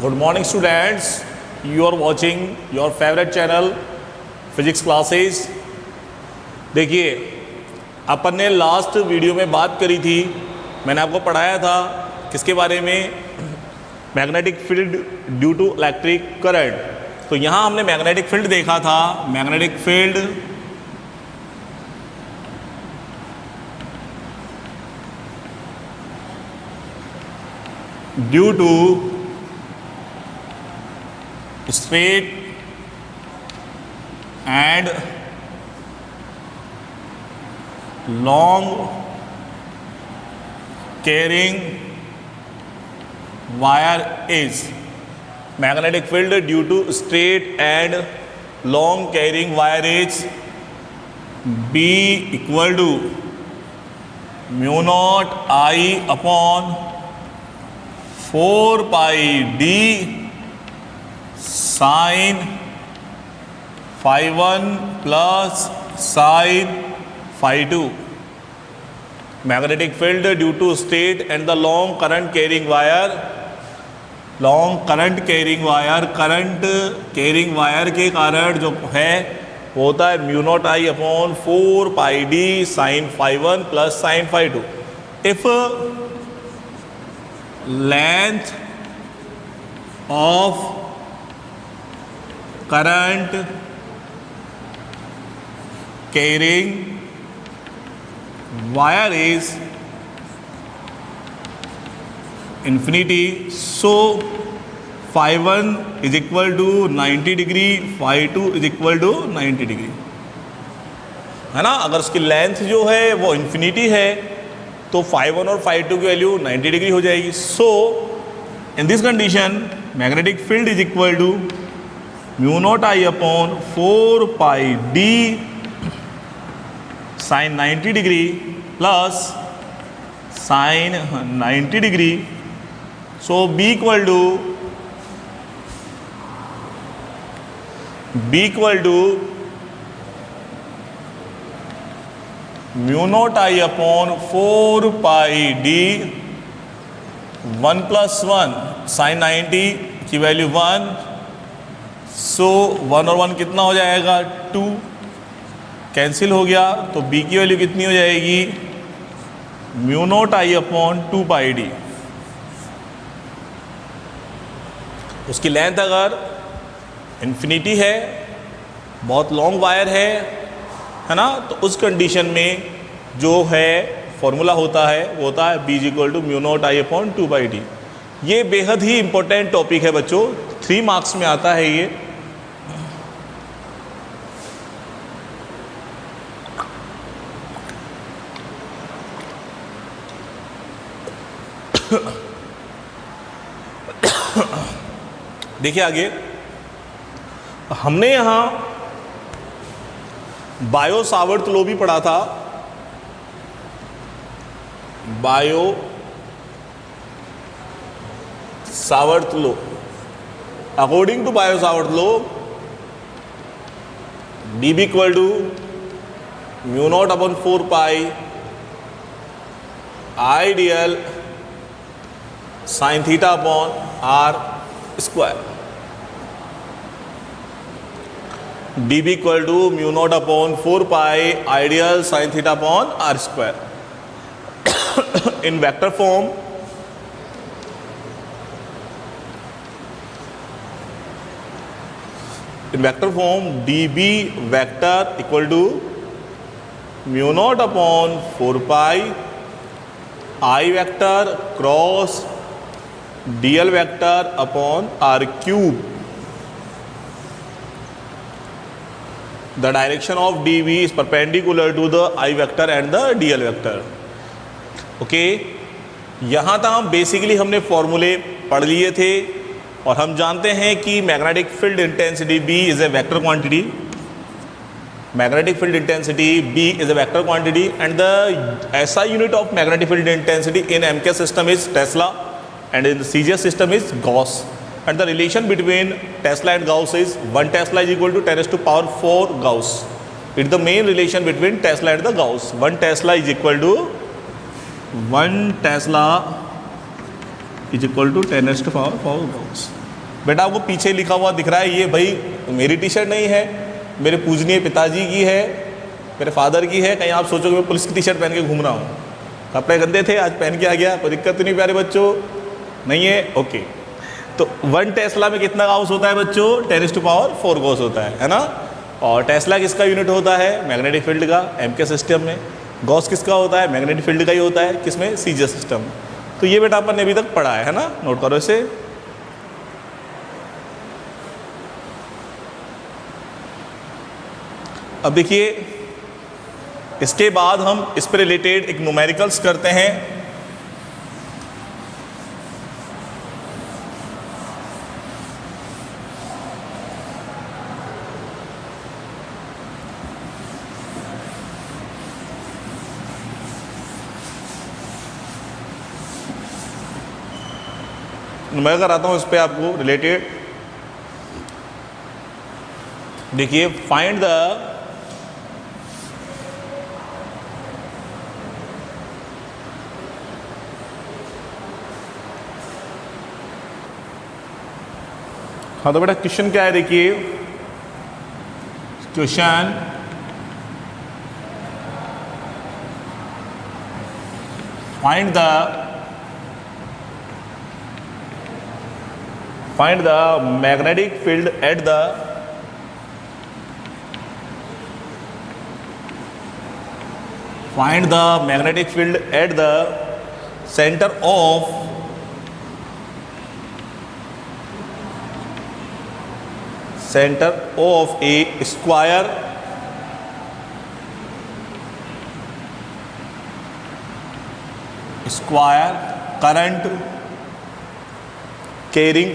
Good morning students, you are watching your favorite channel physics classes. देखिए अपन ने last video में बात करी थी, मैंने आपको पढ़ाया था किसके बारे में, magnetic field due to electric current. तो यहाँ हमने मैग्नेटिक फील्ड देखा था, magnetic field due to straight and long carrying wire is magnetic field due to straight and long carrying wire is B equal to mu naught I upon 4 pi d sine phi 1 plus sine phi 2। Magnetic field due to straight and the long current carrying wire, long current carrying wire, current carrying wire के कारण जो है वो होता है mu naught I upon 4 pi D sine phi 1 plus sine phi 2। If length of current carrying wire is infinity, so phi 1 is equal to 90 degree, phi 2 is equal to 90 degree, है ना। अगर उसकी लेंथ जो है वो infinity है तो phi 1 और phi 2 की वैल्यू 90 डिग्री हो जाएगी। So in this condition magnetic field is equal to mu naught I upon 4 pi D sine 90 degree plus sine 90 degree. So B equal to mu naught I upon 4 pi D 1 plus 1 sine 90 की value 1, सो 1 और 1 कितना हो जाएगा 2, cancel हो गया। तो b की value कितनी हो जाएगी mu naught I upon 2 pi D. उसकी लेंथ अगर इन्फिनिटी है, बहुत लॉन्ग वायर है ना, तो उस कंडीशन में जो है फॉर्मूला होता है वो होता है b is equal to mu naught I upon 2 pi D. ये बेहद ही इंपॉर्टेंट टॉपिक है बच्चों, 3 मार्क्स में आता है ये। देखिए आगे हमने यहां बायो सावर्ट लॉ भी पढ़ा था। Biot Savart law, according to Biot Savart law D B equal to mu naught upon 4 pi ideal sine theta upon R square. D B equal to mu naught upon 4 pi ideal sine theta upon R square. In vector form D B vector equal to mu naught upon 4 pi I vector cross DL vector upon R cube. The direction of D V is perpendicular to the I vector and the DL vector. Okay, यहाँ तक हम basically हमने फॉर्मूले पढ़ लिए थे और हम जानते हैं कि magnetic field intensity B is a vector quantity, magnetic field intensity B is a vector quantity and the SI unit of magnetic field intensity in MK system is Tesla and in the CGS system is Gauss, and the relation between Tesla and Gauss is 1 Tesla is equal to 10 raised to power 4 Gauss. It's the main relation between Tesla and the Gauss. 1 Tesla is equal to 10 raised to power 4 Gauss. बेटा आपको पीछे लिखा हुआ दिख रहा है, ये भाई मेरी टी शर्ट नहीं है, मेरे पूजनीय पिताजी की है, मेरे फादर की है। कहीं आप सोचोगे मैं पुलिस की टी शर्ट पहन के घूम रहा हूँ, कपड़े गंदे थे आज पहन के आ गया, कोई दिक्कत तो नहीं प्यारे बच्चों, नहीं है, ओके। तो 1 टेस्ला में कितना गाउस होता है बच्चों? 10⁴ गॉस होता है ना। और टेस्ला किसका यूनिट होता है? मैग्नेटिक फील्ड का, एम के सिस्टम में। गॉस किसका होता है? मैग्नेटिक फील्ड का ही होता है, किसमें? CGS system. तो ये बेटा अपन ने अभी तक पढ़ा है ना, नोट करो इसे। अब देखिए इसके बाद हम इस पे रिलेटेड एक न्यूमेरिकल्स करते हैं। मैं कराता हूं इस पे आपको रिलेटेड। देखिए फाइंड द हाँ तो बेटा क्वेश्चन क्या है? देखिए question find the magnetic field at the centre of a square current carrying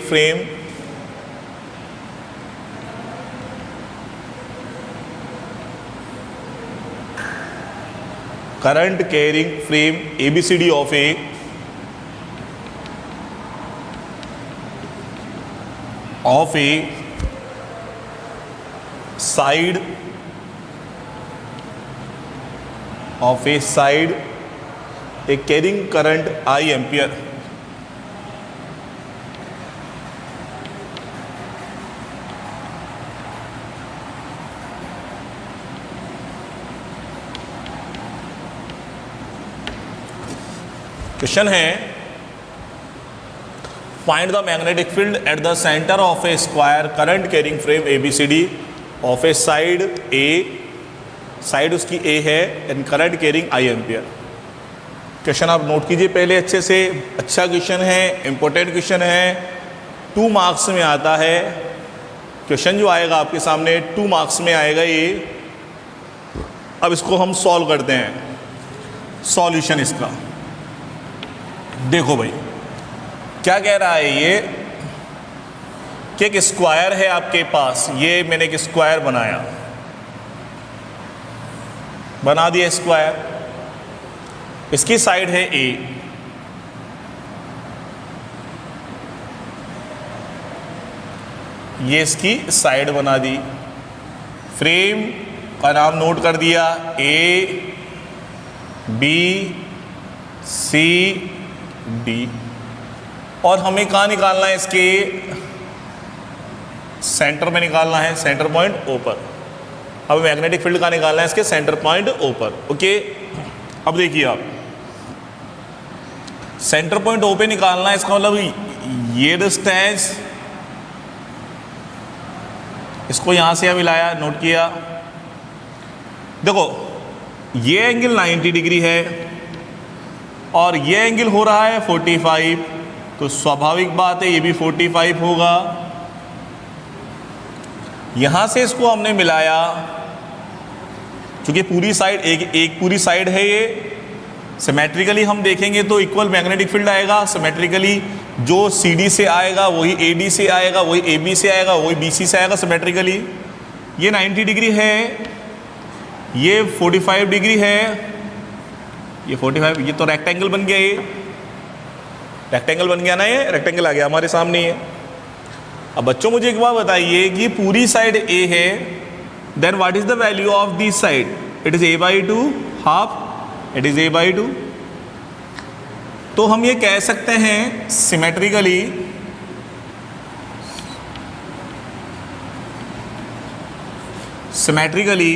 frame ABCD of a side a carrying current I ampere। Question है find the magnetic field at the centre of a square current carrying frame ABCD of a side A, side उसकी A है, and current carrying I ampere. Question आप note कीजिए पहले अच्छे से, अच्छा question है, इंपॉर्टेंट क्वेश्चन है, 2 मार्क्स में आता है। क्वेश्चन जो आएगा आपके सामने 2 मार्क्स में आएगा ये। अब इसको हम सॉल्व करते हैं, सॉल्यूशन इसका। देखो भाई क्या कह रहा है ये कि एक स्क्वायर है आपके पास, ये मैंने एक स्क्वायर बना दिया स्क्वायर, इसकी साइड है A, ये इसकी साइड बना दी, फ्रेम का नाम नोट कर दिया A B C D, और हमें कहाँ निकालना है? इसके सेंटर में निकालना है, सेंटर पॉइंट O पर। अब मैग्नेटिक फील्ड का निकालना है इसके सेंटर पॉइंट O पर। ओके, अब देखिए आप सेंटर पॉइंट O पे निकालना है, इसका मतलब ये डिस्टेंस, इसको यहां से मिलाया, नोट किया। देखो ये एंगल 90 डिग्री है और ये एंगल हो रहा है 45, तो स्वाभाविक बात है ये भी 45 होगा। यहां से इसको हमने मिलाया, क्योंकि पूरी साइड एक पूरी साइड है ये, सिमेट्रिकली हम देखेंगे तो इक्वल मैग्नेटिक फील्ड आएगा। सिमेट्रिकली जो CD से आएगा वही AD से आएगा, वही AB से आएगा, वही BC से आएगा सिमेट्रिकली। ये 90 डिग्री है, ये 45 डिग्री है, ये 45, ये तो रेक्टेंगल बन गया, ये रेक्टेंगल बन गया ना, ये रेक्टेंगल आ गया हमारे सामने ये। अब बच्चों मुझे एक बात बताइए कि पूरी साइड A है, then what is the value of this side? It is A/2 half, it is A/2। तो हम ये कह सकते हैं symmetrically symmetrically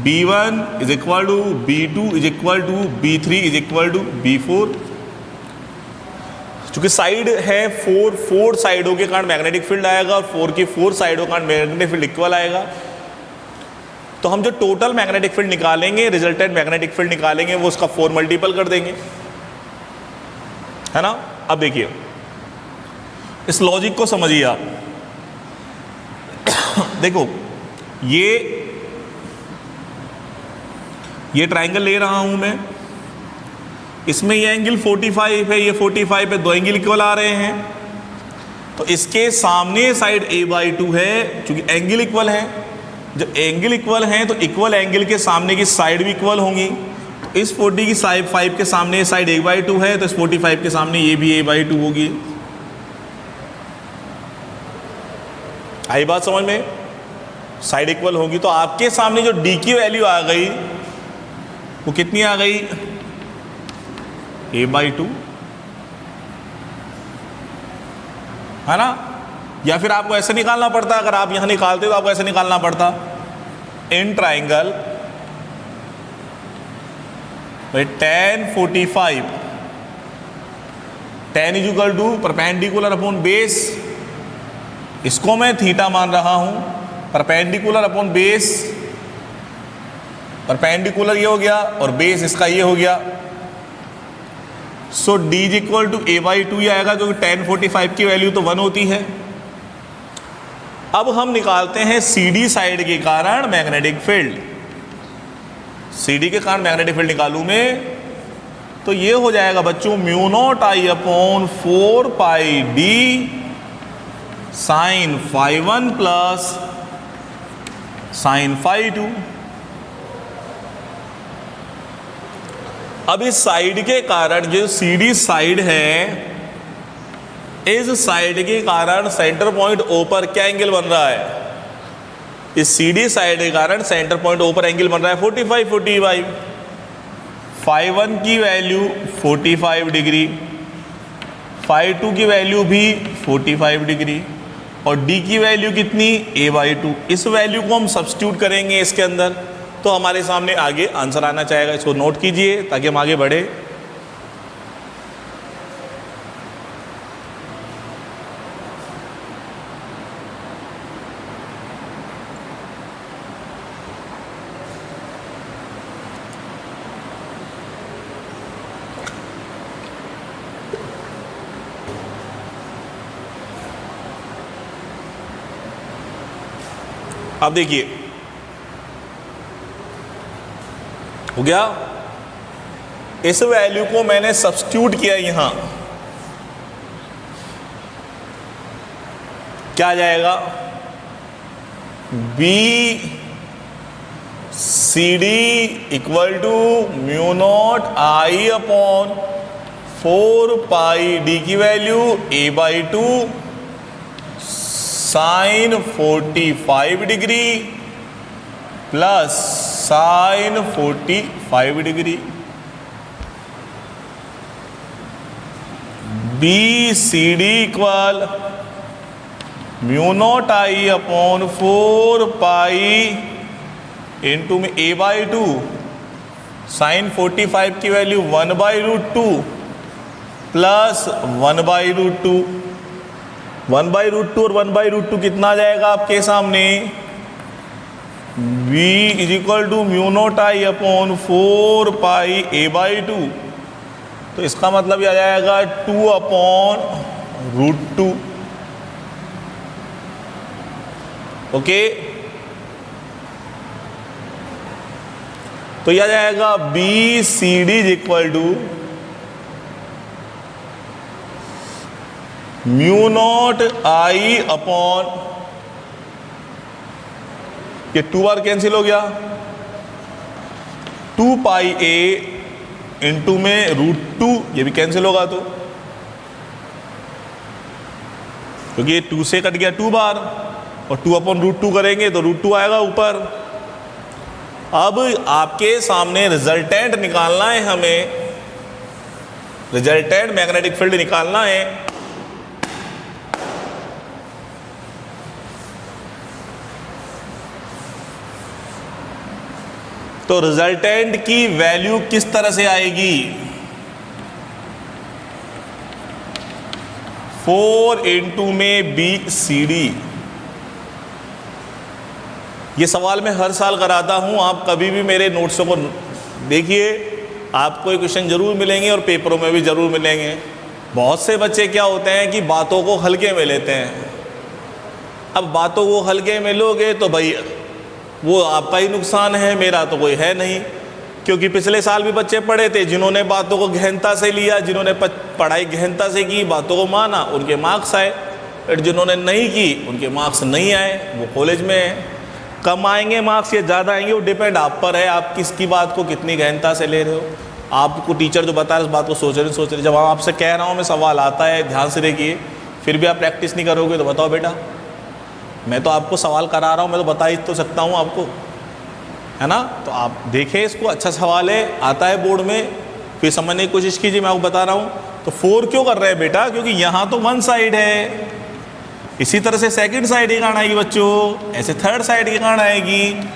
B1 is equal to B2 is equal to B3 is equal to B4। चूंकि side है 4 साइडों के कारण मैग्नेटिक फील्ड आएगा और 4 की 4 साइडों का कारण मैग्नेटिक फील्ड इक्वल आएगा। तो हम जो टोटल मैग्नेटिक फील्ड निकालेंगे, रिजल्टेंट मैग्नेटिक फील्ड निकालेंगे, वो उसका 4 मल्टीपल कर देंगे, है ना। अब देखिए इस लॉजिक को समझिए आप। देखो ये ट्राइंगल ले रहा हूं मैं, इसमें ये एंगल 45 है, ये 45 है, दो एंगल इक्वल आ रहे हैं। तो इसके सामने साइड a/2 है, क्योंकि एंगल इक्वल है। जब एंगल इक्वल हैं तो इक्वल एंगल के सामने की साइड भी इक्वल होंगी। तो इस 40 की साइड 5 के सामने साइड a/2 है, तो इस 45 के सामने ये भी a/2 होगी। आई बात समझ में? साइड इक्वल होगी तो आपके सामने जो d की वैल्यू आ गई वो कितनी आ गई? a/2, है ना। या फिर आपको ऐसे निकालना पड़ता, अगर आप यहां निकालते तो आपको ऐसे निकालना पड़ता, in triangle tan 45 tan is equal to perpendicular upon base, इसको मैं थीटा मान रहा हूं, परपेंडिकुलर अपॉन बेस, परपेंडिकुलर ये हो गया और बेस इसका ये हो गया। So d is equal to a/2 ही आएगा, क्योंकि tan 45 की वैल्यू तो 1 होती है। अब हम निकालते हैं CD साइड के कारण मैग्नेटिक फील्ड। CD के कारण मैग्नेटिक फील्ड निकालूं मैं तो ये हो जाएगा बच्चों μ0I/4 pi d sign φ1 plus sign φ2। अब इस साइड के कारण जो CD साइड है, इस साइड के कारण सेंटर पॉइंट O पर क्या एंगल बन रहा है? इस CD साइड के कारण सेंटर पॉइंट O पर एंगल बन रहा है 45 φ1 की वैल्यू 45 डिग्री, φ2 की वैल्यू भी 45 डिग्री और d की वैल्यू कितनी? a/2। इस वैल्यू को हम सब्स्टिट्यूट करेंगे इसके अंदर तो हमारे सामने आगे आंसर आना चाहेगा। इसको नोट कीजिए ताकि हम आगे बढ़े। अब देखिए हो गया, इस वैल्यू को मैंने सब्स्टिट्यूट किया यहां, क्या आ जाएगा? BCD equal to μ0I/4 pi d की value a/2 sine 45 degree plus sine 45 degree. BCD equal μ0I/4 pi into में a/2 साइन 45 की वैल्यू 1/√2 प्लस 1/√2। 1/√2 और 1/√2 कितना आ जाएगा आपके सामने? V is equal to μ0I/4 pi a/2, तो इसका मतलब ये आ जाएगा 2/√2। ओके, तो यह आ जाएगा BCD is equal to μ0I/, ये 2 बार कैंसिल हो गया, 2 पाई a इंटू में √2, ये भी कैंसिल होगा तो, क्योंकि ये 2 से कट गया 2 बार और 2/√2 करेंगे तो √2 आएगा ऊपर। अब आपके सामने रिजल्टेंट निकालना है, हमें रिजल्टेंट मैग्नेटिक फील्ड निकालना है। तो रिजल्टेंट की वैल्यू किस तरह से आएगी? 4 इंटू में BCD। ये सवाल मैं हर साल कराता हूँ, आप कभी भी मेरे नोट्सों को देखिए, आपको ये क्वेश्चन जरूर मिलेंगे और पेपरों में भी जरूर मिलेंगे। बहुत से बच्चे क्या होते हैं कि बातों को हल्के में लेते हैं। अब बातों को हल्के में लोगे तो भाई वो आपका ही नुकसान है, मेरा तो कोई है नहीं। क्योंकि पिछले साल भी बच्चे पढ़े थे, जिन्होंने बातों को गहनता से लिया, जिन्होंने पढ़ाई गहनता से की, बातों को माना, उनके मार्क्स आए। और जिन्होंने नहीं की, उनके मार्क्स नहीं आए, वो कॉलेज में है। कम आएंगे मार्क्स या ज़्यादा आएंगे, वो डिपेंड आप पर है, आप किसकी बात को कितनी गहनता से ले रहे हो। आपको टीचर जो बता रहे उस बात को सोच रहे। जब हम आपसे कह रहा हूँ मैं, सवाल आता है, ध्यान से देखिए, फिर भी आप प्रैक्टिस नहीं करोगे तो बताओ बेटा, मैं तो आपको सवाल करा रहा हूँ, मैं तो बता ही तो सकता हूँ आपको, है ना। तो आप देखें इसको, अच्छा सवाल है, आता है बोर्ड में, फिर समझने की कोशिश कीजिए, मैं आपको बता रहा हूँ। तो 4 क्यों कर रहे हैं बेटा? क्योंकि यहाँ तो 1 साइड है, इसी तरह से सेकंड साइड की कहाँ आएगी बच्चों? ऐसे थर्ड साइड की कहाँ आएगी?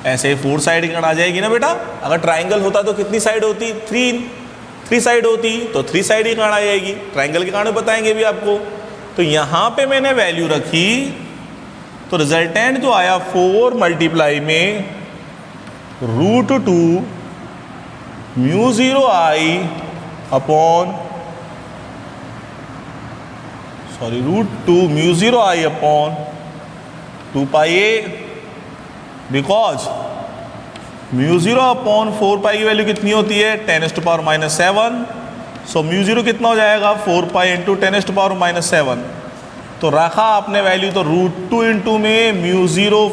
ऐसे 4 साइड की कहाँ आ जाएगी ना बेटा। अगर ट्राइंगल होता तो कितनी साइड होती? 3 साइड होती, तो 3 साइड की कहाँ आ जाएगी? ट्राइंगल के कारण बताएंगे भी आपको। तो यहाँ पे मैंने वैल्यू रखी, तो रिजल्टेंट जो आया 4 मल्टीप्लाई में √2 μ0I upon √2 μ0I upon 2πa, because μ0 upon 4π की वैल्यू कितनी होती है? 10⁻⁻7। सो μ0 कितना हो जाएगा? 4π इंटू 10⁻⁻7। तो रखा आपने वैल्यू, तो √2 इंटू में μ0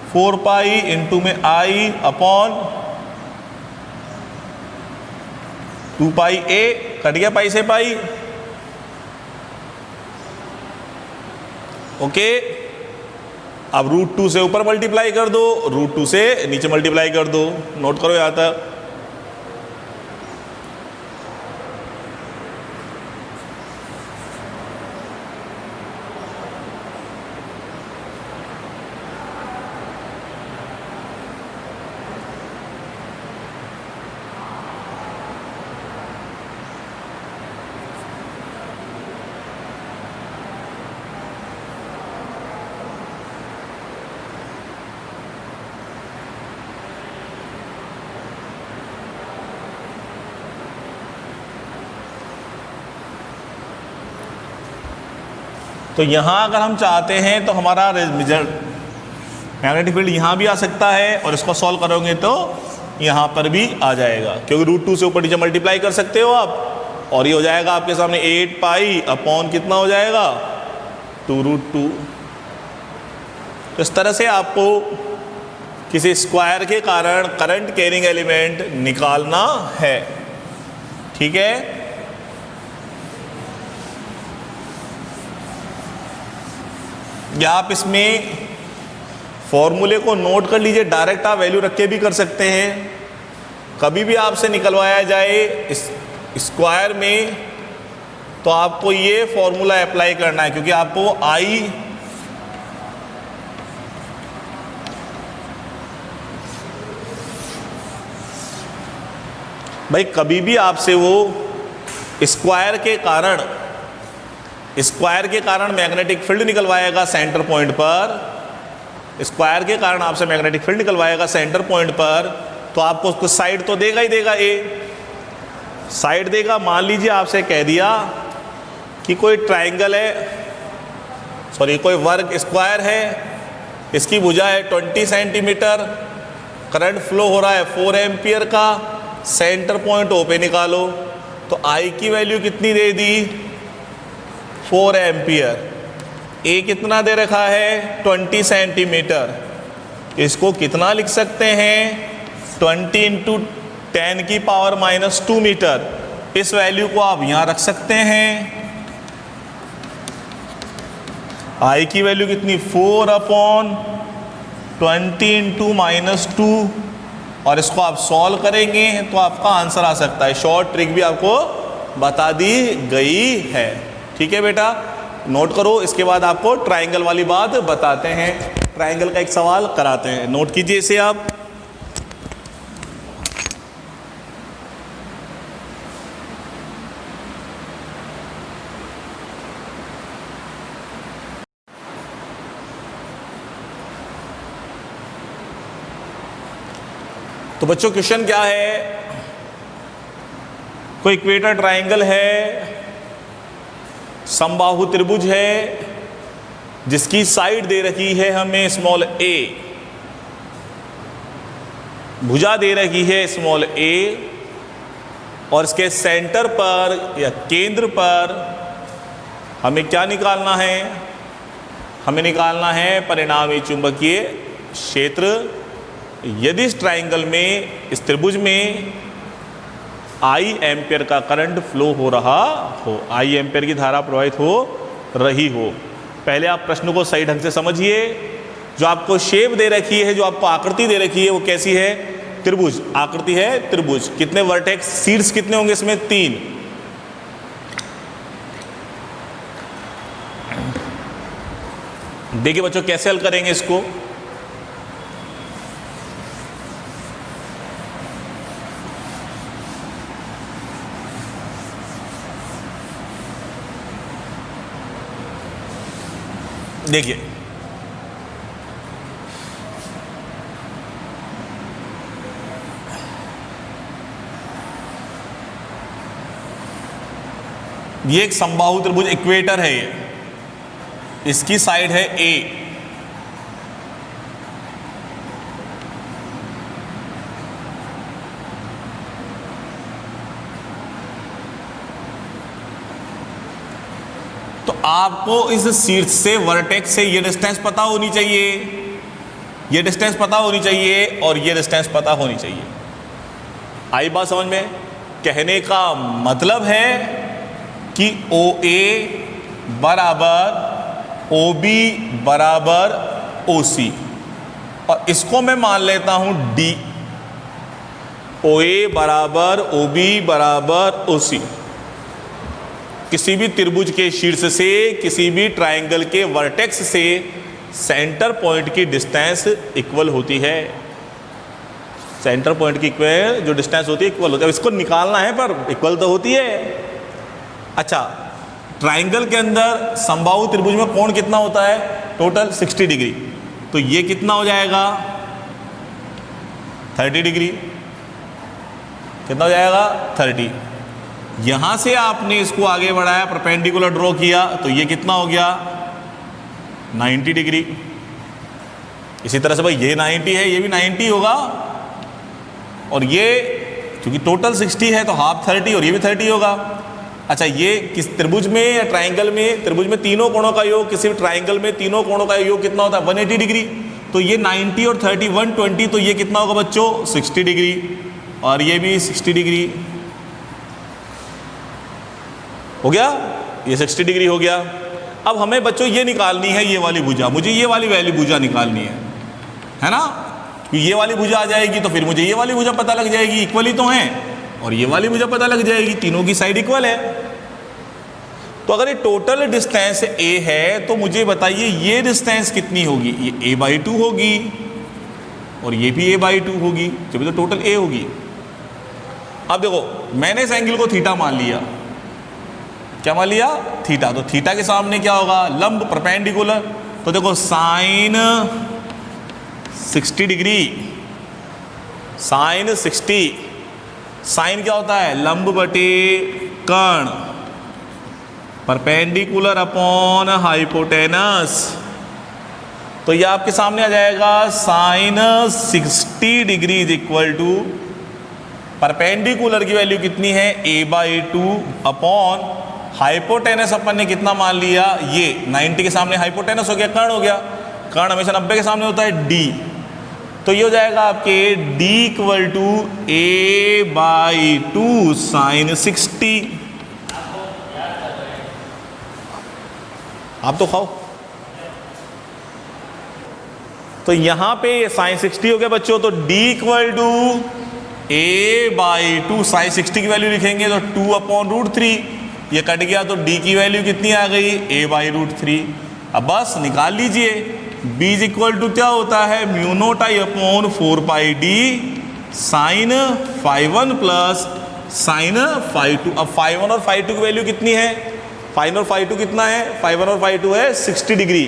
4π इंटू में I अपॉन 2πa, कट गया पाई से पाई। ओके, अब √2 से ऊपर मल्टीप्लाई कर दो, √2 से नीचे मल्टीप्लाई कर दो। नोट करो यहाँ तक। तो यहाँ अगर हम चाहते हैं तो हमारा रिजल्ट मैग्नेटिक फील्ड यहाँ भी आ सकता है, और इसको सॉल्व करोगे तो यहाँ पर भी आ जाएगा, क्योंकि √2 से ऊपर नीचे मल्टीप्लाई कर सकते हो आप, और ये हो जाएगा आपके सामने 8π अपॉन कितना हो जाएगा? 2√2। तो इस तरह से आपको किसी स्क्वायर के कारण करंट कैरिंग एलिमेंट निकालना है, ठीक है। या आप इसमें फॉर्मूले को नोट कर लीजिए, डायरेक्ट आप वैल्यू रख के भी कर सकते हैं। कभी भी आपसे निकलवाया जाए इस स्क्वायर में, तो आपको ये फॉर्मूला अप्लाई करना है, क्योंकि आपको I भाई कभी भी आपसे वो स्क्वायर के कारण मैग्नेटिक फील्ड निकलवाएगा सेंटर पॉइंट पर, स्क्वायर के कारण आपसे मैग्नेटिक फील्ड निकलवाएगा सेंटर पॉइंट पर, तो आपको उसको साइड तो देगा ही देगा, साइड देगा। मान लीजिए आपसे कह दिया कि कोई ट्राइंगल है, कोई वर्ग स्क्वायर है, इसकी भुजा है 20 सेंटीमीटर, करंट फ्लो हो रहा है 4 एम्पियर का, सेंटर पॉइंट O पे निकालो। तो I की वैल्यू कितनी दे दी? 4 एम्पियर। A कितना दे रखा है? 20 सेंटीमीटर। इसको कितना लिख सकते हैं? 20 इंटू 10⁻⁻2 मीटर। इस वैल्यू को आप यहाँ रख सकते हैं। I की वैल्यू कितनी? 4 अपॉन 20 इंटू -2, और इसको आप सॉल्व करेंगे तो आपका आंसर आ सकता है। शॉर्ट ट्रिक भी आपको बता दी गई है, ठीक है बेटा, नोट करो। इसके बाद आपको ट्राइंगल वाली बात बताते हैं, ट्राइंगल का एक सवाल कराते हैं, नोट कीजिए इसे आप। तो बच्चों क्वेश्चन क्या है, कोई इक्वेटर ट्रायंगल है, समबाहु त्रिभुज है, जिसकी साइड दे रखी है हमें स्मॉल a, भुजा दे रखी है स्मॉल a, और इसके सेंटर पर या केंद्र पर हमें क्या निकालना है, हमें निकालना है परिणामी चुंबकीय क्षेत्र। यदि इस ट्रायंगल में, इस त्रिभुज में I एम्पियर का करंट फ्लो हो रहा हो, I एम्पियर की धारा प्रवाहित हो रही हो। पहले आप प्रश्न को सही ढंग से समझिए। जो आपको शेप दे रखी है, जो आपको आकृति दे रखी है, वो कैसी है, त्रिभुज आकृति है, त्रिभुज। कितने वर्टेक्स, शीर्ष कितने होंगे इसमें, 3। देखिए बच्चों कैसे हल करेंगे इसको। देखिए ये एक समबाहु त्रिभुज इक्वेटर है, ये इसकी साइड है A, तो आपको इस शीर्ष से वर्टेक्स से ये डिस्टेंस पता होनी चाहिए, ये डिस्टेंस पता होनी चाहिए और ये डिस्टेंस पता होनी चाहिए। आई बात समझ में? कहने का मतलब है कि OA बराबर OB बराबर OC, और इसको मैं मान लेता हूं D। OA बराबर OB बराबर OC किसी भी त्रिभुज के शीर्ष से, किसी भी ट्रायंगल के वर्टेक्स से सेंटर पॉइंट की डिस्टेंस इक्वल होती है। सेंटर पॉइंट की इक्वल जो डिस्टेंस होती है इक्वल होती है। अब इसको निकालना है पर इक्वल तो होती है। अच्छा, ट्रायंगल के अंदर समबाहु त्रिभुज में कोण कितना होता है, टोटल 60 डिग्री। तो ये कितना हो जाएगा, 30 डिग्री। कितना हो जाएगा, 30। यहां से आपने इसको आगे बढ़ाया, परपेंडिकुलर ड्रॉ किया, तो ये कितना हो गया, 90 डिग्री। इसी तरह से भाई ये 90 है, ये भी 90 होगा, और ये क्योंकि टोटल 60 है तो हाफ 30 और ये भी 30 होगा। अच्छा, ये किस त्रिभुज में या ट्रायंगल में, त्रिभुज में तीनों कोणों का योग, किसी भी ट्रायंगल में तीनों कोणों का योग कितना होता है, 180 डिग्री। तो ये 90 और 30 120, तो ये कितना होगा बच्चों, 60 डिग्री, और ये भी 60 डिग्री हो गया, ये 60 डिग्री हो गया। अब हमें बच्चों ये निकालनी है, ये वाली भुजा, मुझे ये वाली वैल्यू भुजा निकालनी है ना। ये वाली भुजा आ जाएगी तो फिर मुझे ये वाली भुजा पता लग जाएगी, इक्वल ही तो हैं, और ये वाली भुजा पता लग जाएगी, तीनों की साइड इक्वल है। तो अगर ये टोटल डिस्टेंस a है तो मुझे बताइए ये डिस्टेंस कितनी होगी, ये a/2 होगी और ये भी a/2 होगी, जब तो टोटल a होगी। अब देखो मैंने इस एंगल को थीटा मान लिया, क्या मान लिया, थीटा। तो थीटा के सामने क्या होगा, लंब, परपेंडिकुलर। तो देखो साइन 60 डिग्री, साइन 60, साइन क्या होता है, लंब बटे कर्ण, परपेंडिकुलर अपॉन हाइपोटेनस। तो ये आपके सामने आ जाएगा sine 60 degree is equal to, perpendicular की वैल्यू कितनी है, a/2 अपॉन हाइपोटेनस अपन ने कितना मान लिया, ये 90 के सामने हाइपोटेनस हो गया, कर्ण हो गया, कर्ण हमेशा 90 के सामने होता है, d। तो ये हो जाएगा आपके d equal to a/2 sign 60। आप तो खाओ। तो यहां पे साइन 60 हो गया बच्चों, तो d equal to a/2 sign 60 की वैल्यू लिखेंगे तो 2/√3, ये कट गया तो d की वैल्यू कितनी आ गई, a/√3। अब बस निकाल लीजिए, b इज इक्वल टू क्या होता है, μ0I upon 4πd sign 5/1 plus sign 5/2। अब 5/1 और 5/2 की वैल्यू कितनी है, 5 और 5/2 कितना है, 5/1 और 5/2 है 60 डिग्री,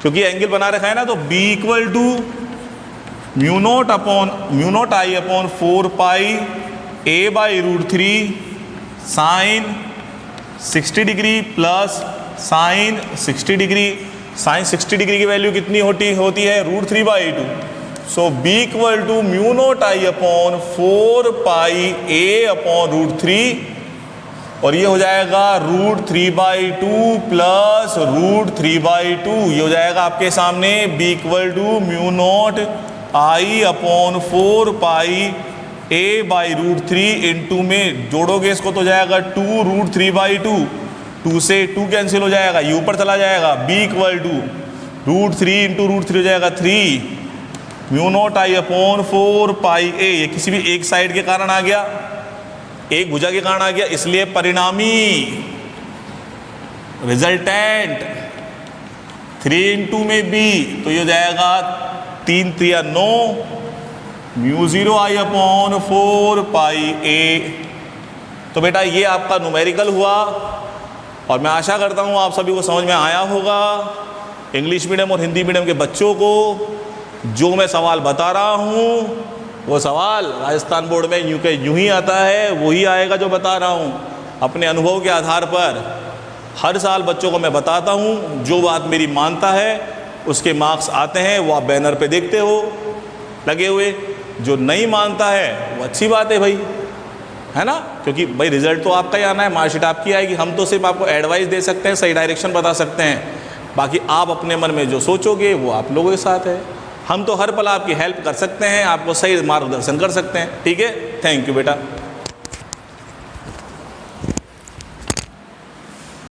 क्योंकि एंगल बना रखा है ना। तो b equal to mu naught I upon 4 pi A by √3 sine 60 degree plus sine 60 degree. Sine 60 degree की वैल्यू कितनी होती है √3/2। So B equal to mu naught I upon 4 pi A upon √3, और ये हो जाएगा √3/2 प्लस √3/2। ये हो जाएगा आपके सामने B equal to mu naught I upon 4 pi A by √3 into में जोड़ोगे इसको तो जाएगा 2 √3/2। 2 से 2 कैंसिल हो जाएगा, ये ऊपर चला जाएगा। बी इक्वल टू √3 इंटू √3 हो जाएगा 3 mu naught I upon 4 pi ए। ये किसी भी एक साइड के कारण आ गया, एक भुजा के कारण आ गया, इसलिए परिणामी रिजल्टेंट 3 इंटू में बी, तो ये हो जाएगा 3 3 9 म्यू 0 आई अपॉन 4 पाई ए। तो बेटा ये आपका न्यूमेरिकल हुआ, और मैं आशा करता हूँ आप सभी को समझ में आया होगा। इंग्लिश मीडियम और हिंदी मीडियम के बच्चों को जो मैं सवाल बता रहा हूँ वो सवाल राजस्थान बोर्ड में यूं ही आता है, वही आएगा जो बता रहा हूँ। अपने अनुभव के आधार पर हर साल बच्चों को मैं बताता हूँ, जो बात मेरी मानता है उसके मार्क्स आते हैं, वो आप बैनर पे देखते हो लगे हुए। जो नहीं मानता है वो अच्छी बात है भाई, है ना, क्योंकि भाई रिजल्ट तो आपका ही आना है, मार्कशीट आपकी आएगी। हम तो सिर्फ आपको एडवाइस दे सकते हैं, सही डायरेक्शन बता सकते हैं, बाकी आप अपने मन में जो सोचोगे वो आप लोगों के साथ है। हम तो हर पल आपकी हेल्प कर सकते हैं, आपको सही मार्गदर्शन कर सकते हैं। ठीक है, थैंक यू बेटा।